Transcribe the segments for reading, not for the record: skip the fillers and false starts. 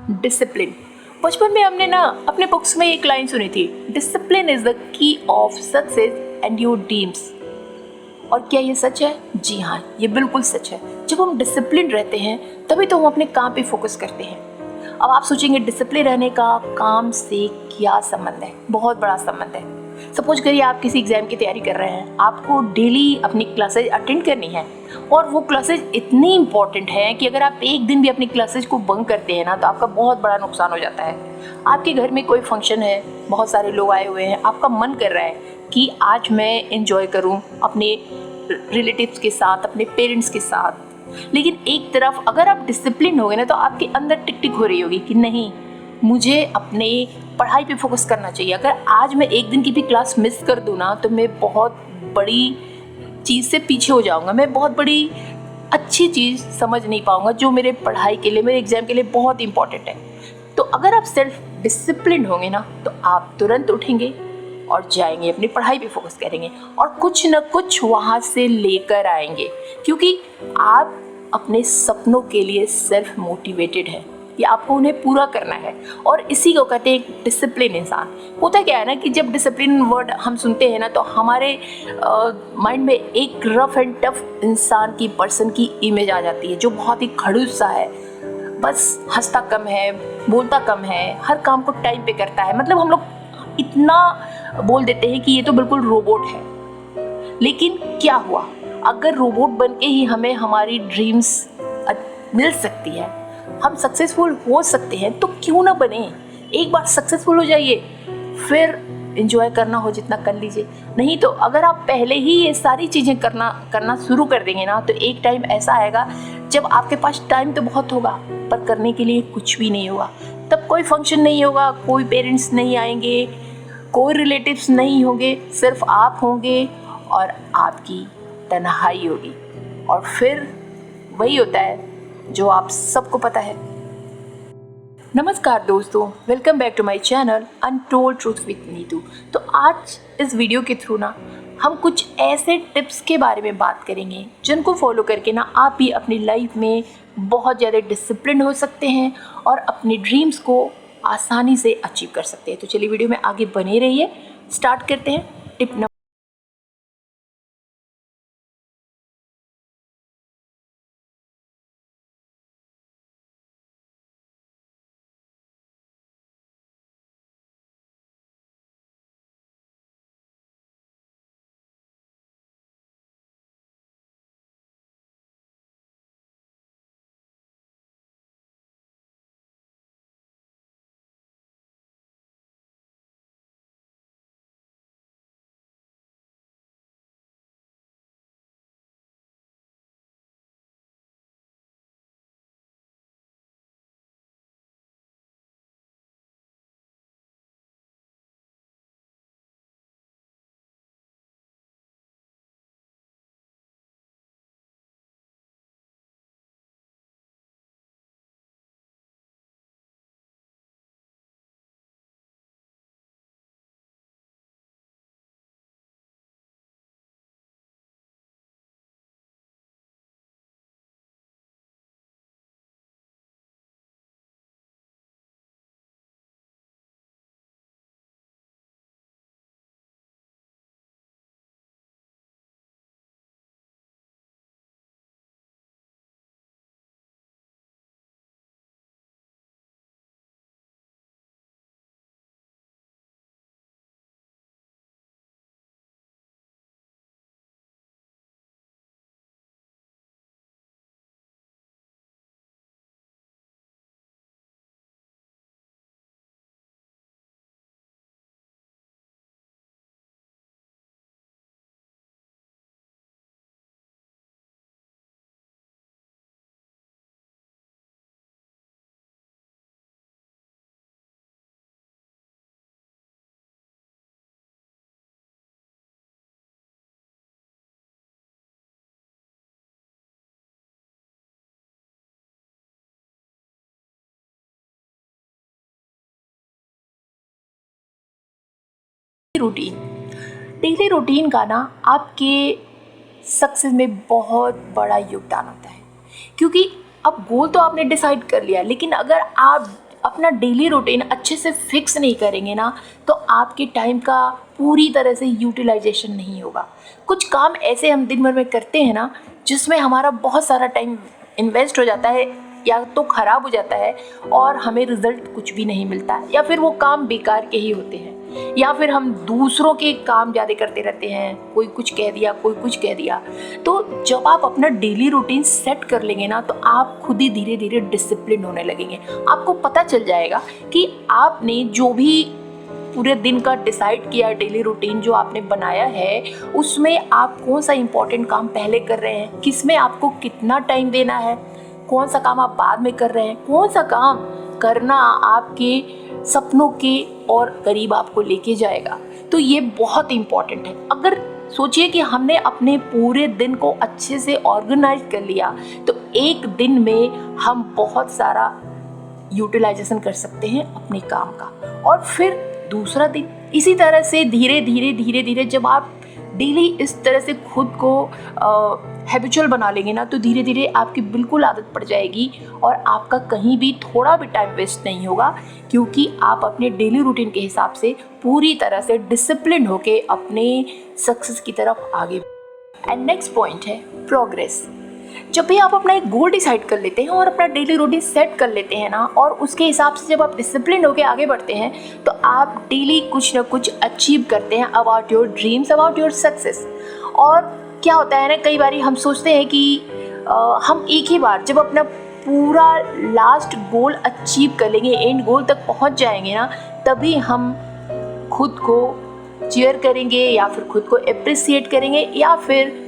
Discipline. बचपन में हमने ना अपने बुक्स में एक लाइन सुनी थी, discipline is the key of success and your dreams. और क्या ये सच है? जी हाँ, ये बिल्कुल सच है। जब हम डिसिप्लिन रहते हैं तभी तो हम अपने काम पे फोकस करते हैं। अब आप सोचेंगे डिसिप्लिन रहने का काम से क्या संबंध है? बहुत बड़ा संबंध है। सपोज करिए आप किसी एग्जाम की तैयारी कर रहे हैं, आपको डेली अपनी क्लासेज अटेंड करनी है और वो क्लासेज इतनी इंपॉर्टेंट है कि अगर आप एक दिन भी अपनी क्लासेज को बंक करते हैं ना तो आपका बहुत बड़ा नुकसान हो जाता है। आपके घर में कोई फंक्शन है, बहुत सारे लोग आए हुए हैं, आपका मन कर रहा है कि आज मैं एंजॉय करूं अपने रिलेटिव्स के साथ, अपने पेरेंट्स के साथ, लेकिन एक तरफ अगर आप डिसिप्लिन हो गए ना तो आपके अंदर टिक टिक हो रही होगी कि नहीं, मुझे अपने पढ़ाई पे फोकस करना चाहिए। अगर आज मैं एक दिन की भी क्लास मिस कर दूँ ना तो मैं बहुत बड़ी चीज़ से पीछे हो जाऊँगा, मैं बहुत बड़ी अच्छी चीज़ समझ नहीं पाऊँगा जो मेरे पढ़ाई के लिए, मेरे एग्ज़ाम के लिए बहुत इंपॉर्टेंट है। तो अगर आप सेल्फ डिसिप्लिन होंगे ना तो आप तुरंत उठेंगे और जाएंगे, अपनी पढ़ाई पे फोकस करेंगे और कुछ न कुछ वहाँ से लेकर आएंगे, क्योंकि आप अपने सपनों के लिए सेल्फ मोटिवेटेड हैं कि आपको उन्हें पूरा करना है। और इसी को कहते हैं एक डिसिप्लिन इंसान। होता क्या है ना कि जब डिसिप्लिन वर्ड हम सुनते हैं ना तो हमारे माइंड में एक रफ एंड टफ इंसान की, पर्सन की इमेज आ जाती है जो बहुत ही खड़ूस सा है, बस हंसता कम है, बोलता कम है, हर काम को टाइम पे करता है। मतलब हम लोग इतना बोल देते हैं कि ये तो बिल्कुल रोबोट है। लेकिन क्या हुआ, अगर रोबोट बन के ही हमें हमारी ड्रीम्स मिल सकती है, हम सक्सेसफुल हो सकते हैं, तो क्यों ना बने। एक बार सक्सेसफुल हो जाइए, फिर एंजॉय करना हो जितना कर लीजिए। नहीं तो अगर आप पहले ही ये सारी चीज़ें करना शुरू कर देंगे ना तो एक टाइम ऐसा आएगा जब आपके पास टाइम तो बहुत होगा पर करने के लिए कुछ भी नहीं होगा। तब कोई फंक्शन नहीं होगा, कोई पेरेंट्स नहीं आएंगे, कोई रिलेटिव्स नहीं होंगे, सिर्फ आप होंगे और आपकी तन्हाई होगी। और फिर वही होता है जो आप सबको पता है। नमस्कार दोस्तों, welcome back to my channel untold truth with Neetu. तो आज इस वीडियो के थ्रू ना हम कुछ ऐसे टिप्स के बारे में बात करेंगे जिनको फॉलो करके ना आप भी अपनी लाइफ में बहुत ज़्यादा डिसिप्लिन हो सकते हैं और अपने ड्रीम्स को आसानी से अचीव कर सकते हैं। तो चलिए वीडियो में आगे बने रहिए। स्टार्ट करते हैं। Tip number routine. Daily routine का ना आपके सक्सेस में बहुत बड़ा योगदान होता है, क्योंकि अब गोल तो आपने डिसाइड कर लिया, लेकिन अगर आप अपना डेली रूटीन अच्छे से फिक्स नहीं करेंगे ना, तो आपके टाइम का पूरी तरह से यूटिलाइजेशन नहीं होगा। कुछ काम ऐसे हम दिन भर में करते हैं ना, जिसमें हमारा बहुत सारा टाइम इन्वेस्ट हो जाता है, या तो ख़राब हो जाता है और हमें रिजल्ट कुछ भी नहीं मिलता है, या फिर वो काम बेकार के ही होते हैं, या फिर हम दूसरों के काम ज़्यादा करते रहते हैं, कोई कुछ कह दिया, कोई कुछ कह दिया। तो जब आप अपना डेली रूटीन सेट कर लेंगे ना, तो आप खुद ही धीरे धीरे डिसिप्लिन होने लगेंगे। आपको पता चल जाएगा कि आपने जो भी पूरे दिन का डिसाइड किया डेली रूटीन जो आपने बनाया है, उसमें आप कौन सा इंपॉर्टेंट काम पहले कर रहे हैं, किस में आपको कितना टाइम देना है, कौन सा काम आप बाद में कर रहे हैं, कौन सा काम करना आपके सपनों के और करीब आपको लेके जाएगा। तो ये बहुत इम्पॉर्टेंट है। अगर सोचिए कि हमने अपने पूरे दिन को अच्छे से ऑर्गेनाइज कर लिया, तो एक दिन में हम बहुत सारा यूटिलाइजेशन कर सकते हैं अपने काम का। और फिर दूसरा दिन इसी तरह से धीरे धीरे जब आप डेली इस तरह से खुद को हैबिचुअल बना लेंगे ना, तो धीरे धीरे आपकी बिल्कुल आदत पड़ जाएगी और आपका कहीं भी थोड़ा भी टाइम वेस्ट नहीं होगा, क्योंकि आप अपने डेली रूटीन के हिसाब से पूरी तरह से डिसिप्लिन होके अपने सक्सेस की तरफ आगे। एंड नेक्स्ट पॉइंट है प्रोग्रेस। जब भी आप अपना एक गोल डिसाइड कर लेते हैं और अपना डेली रूटीन सेट कर लेते हैं ना, और उसके हिसाब से जब आप डिसिप्लिन होके आगे बढ़ते हैं, तो आप डेली कुछ ना कुछ अचीव करते हैं about your dreams, about your success. और क्या होता है ना, कई बार हम सोचते हैं कि हम एक ही बार जब अपना पूरा लास्ट गोल अचीव कर लेंगे, एंड गोल तक पहुंच जाएंगे ना, तभी हम खुद को चीयर करेंगे या फिर खुद को अप्रिसिएट करेंगे या फिर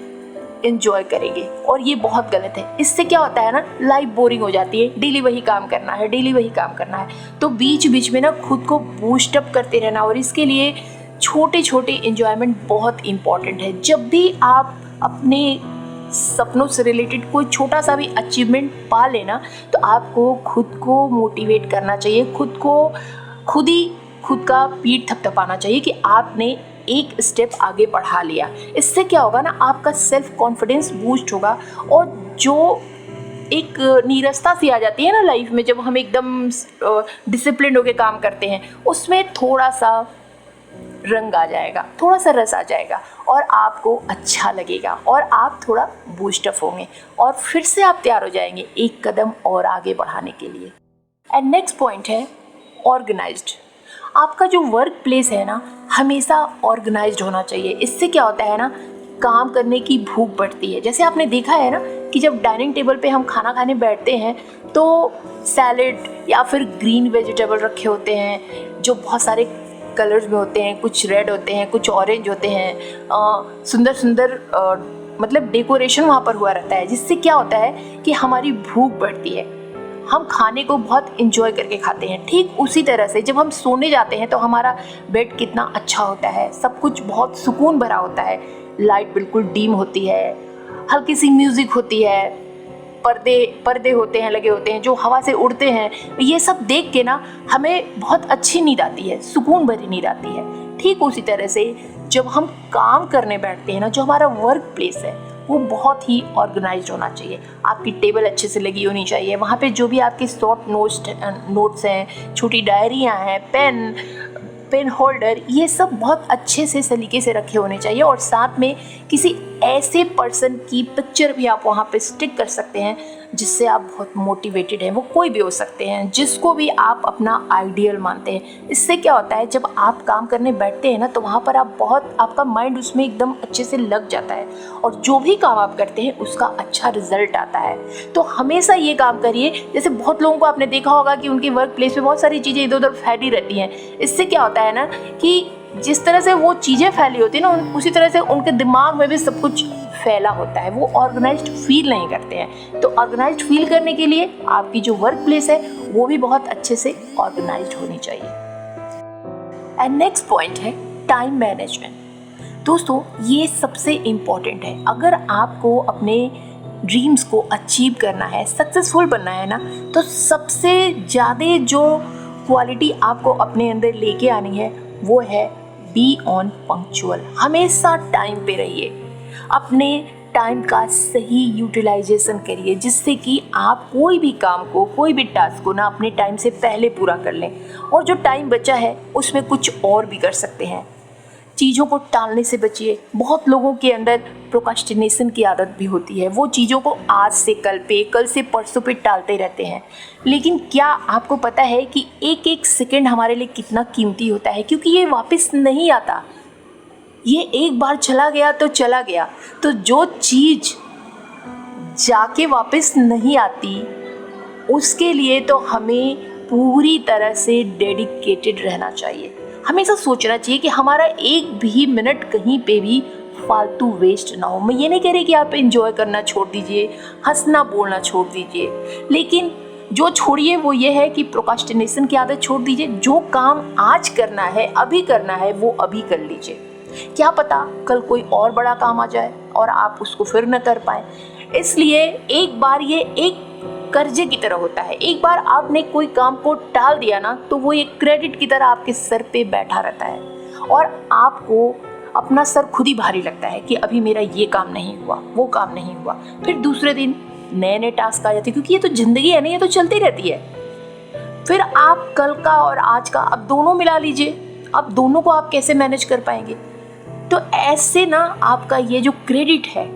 एंजॉय करेंगे। और ये बहुत गलत है। इससे क्या होता है ना, लाइफ बोरिंग हो जाती है, डेली वही काम करना है, डेली वही काम करना है। तो बीच बीच में ना खुद को बूस्ट अप करते रहना, और इसके लिए छोटे छोटे एंजॉयमेंट बहुत इम्पॉर्टेंट है। जब भी आप अपने सपनों से रिलेटेड कोई छोटा सा भी अचीवमेंट पा लेना, तो आपको खुद को मोटिवेट करना चाहिए, खुद का पीठ थपथपाना चाहिए कि आपने एक स्टेप आगे बढ़ा लिया। इससे क्या होगा ना, आपका सेल्फ कॉन्फिडेंस बूस्ट होगा, और जो एक नीरसता सी आ जाती है ना लाइफ में, जब हम एकदम डिसिप्लिन होकर काम करते हैं, उसमें थोड़ा सा रंग आ जाएगा, थोड़ा सा रस आ जाएगा, और आपको अच्छा लगेगा और आप थोड़ा बूस्टअप होंगे, और फिर से आप तैयार हो जाएंगे एक कदम और आगे बढ़ाने के लिए। एंड नेक्स्ट पॉइंट है ऑर्गेनाइज्ड। आपका जो वर्क प्लेस है ना, हमेशा ऑर्गेनाइज्ड होना चाहिए। इससे क्या होता है ना, काम करने की भूख बढ़ती है। जैसे आपने देखा है ना कि जब डाइनिंग टेबल पे हम खाना खाने बैठते हैं, तो सैलेड या फिर ग्रीन वेजिटेबल रखे होते हैं जो बहुत सारे कलर्स में होते हैं, कुछ रेड होते हैं, कुछ ऑरेंज होते हैं, सुंदर सुंदर मतलब डेकोरेशन वहाँ पर हुआ रहता है, जिससे क्या होता है कि हमारी भूख बढ़ती है, हम खाने को बहुत इंजॉय करके खाते हैं। ठीक उसी तरह से जब हम सोने जाते हैं, तो हमारा बेड कितना अच्छा होता है, सब कुछ बहुत सुकून भरा होता है, लाइट बिल्कुल डीम होती है, हल्की सी म्यूज़िक होती है, पर्दे होते हैं, लगे होते हैं जो हवा से उड़ते हैं। ये सब देख के ना हमें बहुत अच्छी नींद आती है, सुकून भरी नींद आती है। ठीक उसी तरह से जब हम काम करने बैठते हैं ना, जो हमारा वर्क प्लेस है वो बहुत ही ऑर्गेनाइज्ड होना चाहिए। आपकी टेबल अच्छे से लगी होनी चाहिए, वहाँ पे जो भी आपके शॉर्ट नोट्स हैं, छोटी डायरियाँ हैं, पेन होल्डर, ये सब बहुत अच्छे से सलीके से रखे होने चाहिए। और साथ में किसी ऐसे पर्सन की पिक्चर भी आप वहाँ पे स्टिक कर सकते हैं जिससे आप बहुत मोटिवेटेड हैं। वो कोई भी हो सकते हैं, जिसको भी आप अपना आइडियल मानते हैं। इससे क्या होता है, जब आप काम करने बैठते हैं ना, तो वहाँ पर आपका माइंड उसमें एकदम अच्छे से लग जाता है, और जो भी काम आप करते हैं उसका अच्छा रिजल्ट आता है। तो हमेशा ये काम करिए। जैसे बहुत लोगों को आपने देखा होगा कि उनके वर्क प्लेस में बहुत सारी चीज़ें इधर उधर फैली रहती हैं। इससे क्या होता है ना कि जिस तरह से वो चीज़ें फैली होती है ना, उसी तरह से उनके दिमाग में भी सब कुछ फैला होता है, वो ऑर्गेनाइज्ड फील नहीं करते हैं। तो ऑर्गेनाइज्ड फील करने के लिए आपकी जो वर्क प्लेस है वो भी बहुत अच्छे से ऑर्गेनाइज्ड होनी चाहिए। एंड नेक्स्ट पॉइंट है टाइम मैनेजमेंट। दोस्तों, ये सबसे इम्पॉर्टेंट है। अगर आपको अपने ड्रीम्स को अचीव करना है, सक्सेसफुल बनना है ना, तो सबसे ज़्यादा जो क्वालिटी आपको अपने अंदर लेके आनी है वो है बी ऑन पंक्चुअल। हमेशा टाइम पे रहिए, अपने टाइम का सही यूटिलाइजेशन करिए, जिससे कि आप कोई भी काम को, कोई भी टास्क को ना अपने टाइम से पहले पूरा कर लें, और जो टाइम बचा है उसमें कुछ और भी कर सकते हैं। चीज़ों को टालने से बचिए। बहुत लोगों के अंदर प्रोक्रास्टिनेशन की आदत भी होती है, वो चीज़ों को आज से कल पे, कल से परसों पे टालते रहते हैं। लेकिन क्या आपको पता है कि एक एक सेकंड हमारे लिए कितना कीमती होता है, क्योंकि ये वापस नहीं आता। ये एक बार चला गया तो चला गया। तो जो चीज़ जाके वापस नहीं आती, उसके लिए तो हमें पूरी तरह से डेडिकेटेड रहना चाहिए। हमेशा सोचना चाहिए कि हमारा एक भी मिनट कहीं पे भी फालतू वेस्ट ना हो। मैं ये नहीं कह रही कि आप एंजॉय करना छोड़ दीजिए, हंसना बोलना छोड़ दीजिए, लेकिन जो छोड़िए वो ये है कि प्रोक्रास्टिनेशन की आदत छोड़ दीजिए। जो काम आज करना है, अभी करना है, वो अभी कर लीजिए। क्या पता कल कोई और बड़ा काम आ जाए और आप उसको फिर न कर पाए। इसलिए एक बार ये एक कर्जे की तरह होता है। एक बार आपने कोई काम को टाल दिया ना, तो वो एक क्रेडिट की तरह आपके सर पे बैठा रहता है, और आपको अपना सर खुद ही भारी लगता है कि अभी मेरा ये काम नहीं हुआ, वो काम नहीं हुआ। फिर दूसरे दिन नए नए टास्क आ जाते हैं, क्योंकि ये तो जिंदगी है ना, ये तो चलती रहती है। फिर आप कल का और आज का अब दोनों मिला लीजिए। अब दोनों को आप कैसे मैनेज कर पाएंगे? तो ऐसे ना आपका ये जो क्रेडिट है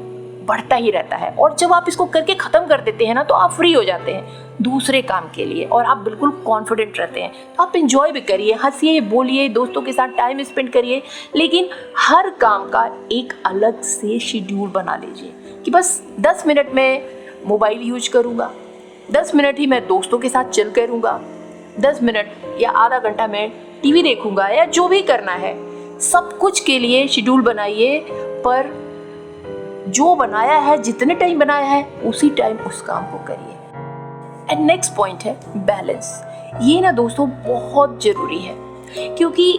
बढ़ता ही रहता है, और जब आप इसको करके ख़त्म कर देते हैं ना, तो आप फ्री हो जाते हैं दूसरे काम के लिए, और आप बिल्कुल कॉन्फिडेंट रहते हैं। तो आप इंजॉय भी करिए, हंसिए, बोलिए, दोस्तों के साथ टाइम स्पेंड करिए, लेकिन हर काम का एक अलग से शेड्यूल बना लीजिए कि बस 10 मिनट में मोबाइल यूज करूँगा, 10 मिनट ही मैं दोस्तों के साथ चिल करूँगा, 10 मिनट या आधा घंटा मैं टीवी देखूँगा, या जो भी करना है। सब कुछ के लिए शेड्यूल बनाइए, पर जो बनाया है, जितने टाइम बनाया है, उसी टाइम उस काम को करिए। एंड नेक्स्ट पॉइंट है बैलेंस। ये ना दोस्तों बहुत ज़रूरी है, क्योंकि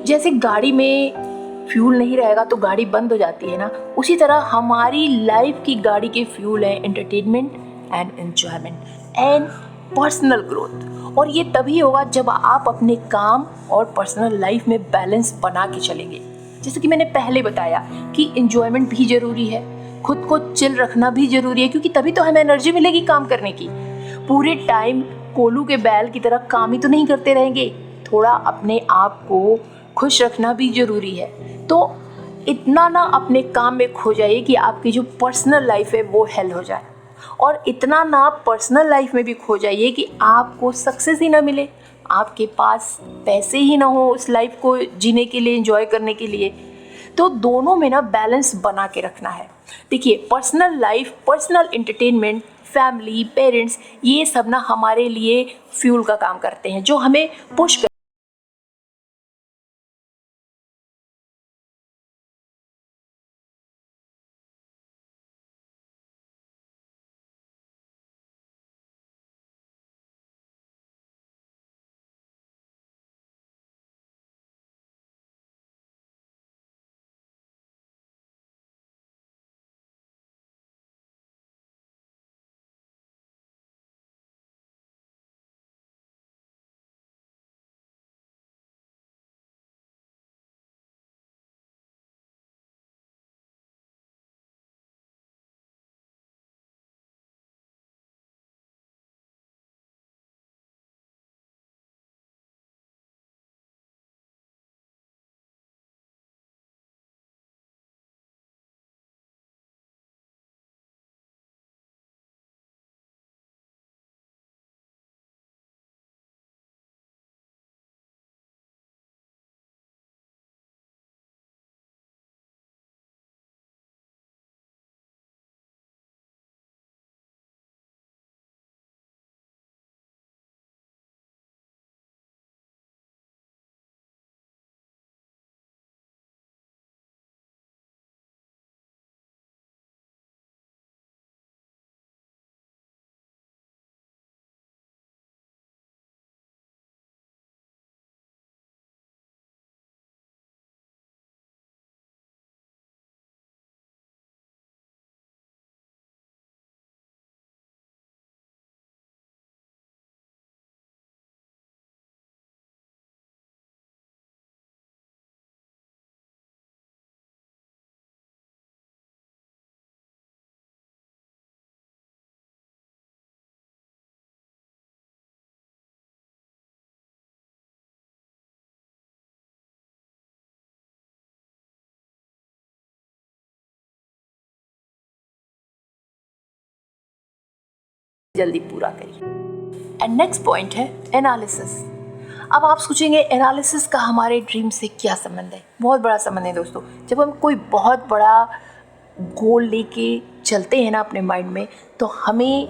जैसे गाड़ी में फ्यूल नहीं रहेगा तो गाड़ी बंद हो जाती है ना, उसी तरह हमारी लाइफ की गाड़ी के फ्यूल है entertainment and enjoyment and personal growth. और ये तभी होगा जब आप अपने काम और पर्सनल लाइफ में बैलेंस बना के चलेंगे। जैसे कि मैंने पहले बताया कि एंजॉयमेंट भी ज़रूरी है, खुद को चिल रखना भी ज़रूरी है, क्योंकि तभी तो हमें एनर्जी मिलेगी काम करने की। पूरे टाइम कोलू के बैल की तरह काम ही तो नहीं करते रहेंगे, थोड़ा अपने आप को खुश रखना भी ज़रूरी है। तो इतना ना अपने काम में खो जाइए कि आपकी जो पर्सनल लाइफ है वो हेल हो जाए, और इतना ना पर्सनल लाइफ में भी खो जाइए कि आपको सक्सेस ही ना मिले, आपके पास पैसे ही ना हो उस लाइफ को जीने के लिए, एंजॉय करने के लिए। तो दोनों में ना बैलेंस बना के रखना है। देखिए, personal life, personal entertainment, family, parents, ये सब ना हमारे लिए फ्यूल का काम करते हैं, जो हमें पुश जल्दी पूरा करिए। एंड नेक्स्ट पॉइंट है एनालिसिस। अब आप सोचेंगे एनालिसिस का हमारे ड्रीम से क्या संबंध है? बहुत बड़ा संबंध है दोस्तों। जब हम कोई बहुत बड़ा गोल लेके चलते हैं ना अपने माइंड में, तो हमें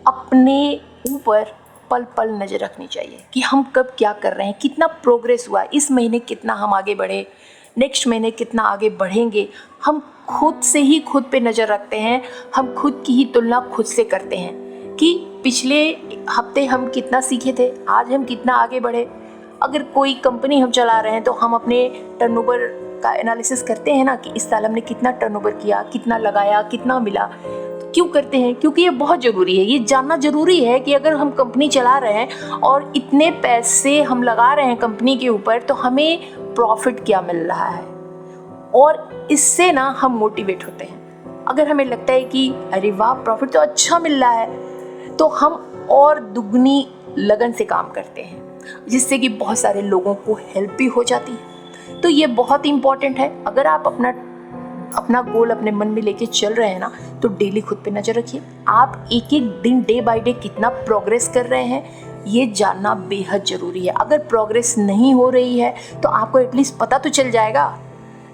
अपने ऊपर पल पल नज़र रखनी चाहिए कि हम कब क्या कर रहे हैं, कितना प्रोग्रेस हुआ, इस महीने कितना हम आगे बढ़े, नेक्स्ट महीने कितना आगे बढ़ेंगे। हम खुद से ही खुद पे नज़र रखते हैं, हम खुद की ही तुलना खुद से करते हैं कि पिछले हफ्ते हम कितना सीखे थे, आज हम कितना आगे बढ़े। अगर कोई कंपनी हम चला रहे हैं तो हम अपने टर्नओवर का एनालिसिस करते हैं ना कि इस साल हमने कितना टर्नओवर किया, कितना लगाया, कितना मिला। क्यों करते हैं? क्योंकि ये बहुत ज़रूरी है, ये जानना ज़रूरी है कि अगर हम कंपनी चला रहे हैं और इतने पैसे हम लगा रहे हैं कंपनी के ऊपर, तो हमें प्रॉफिट क्या मिल रहा है। और इससे ना हम मोटिवेट होते हैं। अगर हमें लगता है कि अरे वाह प्रॉफिट तो अच्छा मिल रहा है, तो हम और दुगनी लगन से काम करते हैं, जिससे कि बहुत सारे लोगों को हेल्प भी हो जाती है। तो ये बहुत इम्पॉर्टेंट है। अगर आप अपना गोल अपने मन में लेके चल रहे हैं ना, तो डेली खुद पे नज़र रखिए। आप एक एक दिन डे बाय डे कितना प्रोग्रेस कर रहे हैं, ये जानना बेहद ज़रूरी है। अगर प्रोग्रेस नहीं हो रही है तो आपको एटलीस्ट पता तो चल जाएगा,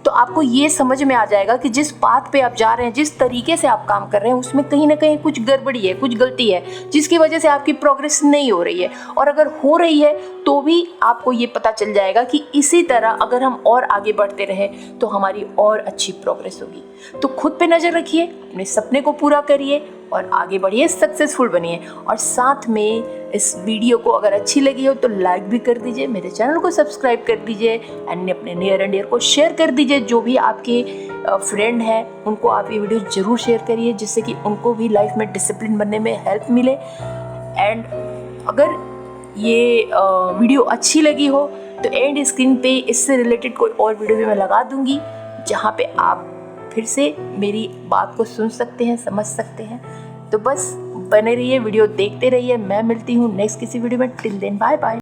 तो आपको ये समझ में आ जाएगा कि जिस पाथ पे आप जा रहे हैं, जिस तरीके से आप काम कर रहे हैं, उसमें कहीं ना कहीं कुछ गड़बड़ी है, कुछ गलती है, जिसकी वजह से आपकी प्रोग्रेस नहीं हो रही है। और अगर हो रही है तो भी आपको ये पता चल जाएगा कि इसी तरह अगर हम और आगे बढ़ते रहे तो हमारी और अच्छी प्रोग्रेस होगी। तो खुद पे नज़र रखिए, अपने सपने को पूरा करिए और आगे बढ़िए, सक्सेसफुल बनिए। और साथ में इस वीडियो को अगर अच्छी लगी हो तो लाइक भी कर दीजिए, मेरे चैनल को सब्सक्राइब कर दीजिए एंड अपने नियर एंड डियर को शेयर कर दीजिए। जो भी आपके फ्रेंड हैं उनको आप ये वीडियो ज़रूर शेयर करिए, जिससे कि उनको भी लाइफ में डिसिप्लिन बनने में हेल्प मिले। एंड अगर ये वीडियो अच्छी लगी हो तो एंड स्क्रीन पे इससे रिलेटेड कोई और वीडियो भी मैं लगा दूँगी, जहाँ पे आप फिर से मेरी बात को सुन सकते हैं, समझ सकते हैं। तो बस बने रहिए, वीडियो देखते रहिए। मैं मिलती हूँ नेक्स्ट किसी वीडियो में। Till then bye bye.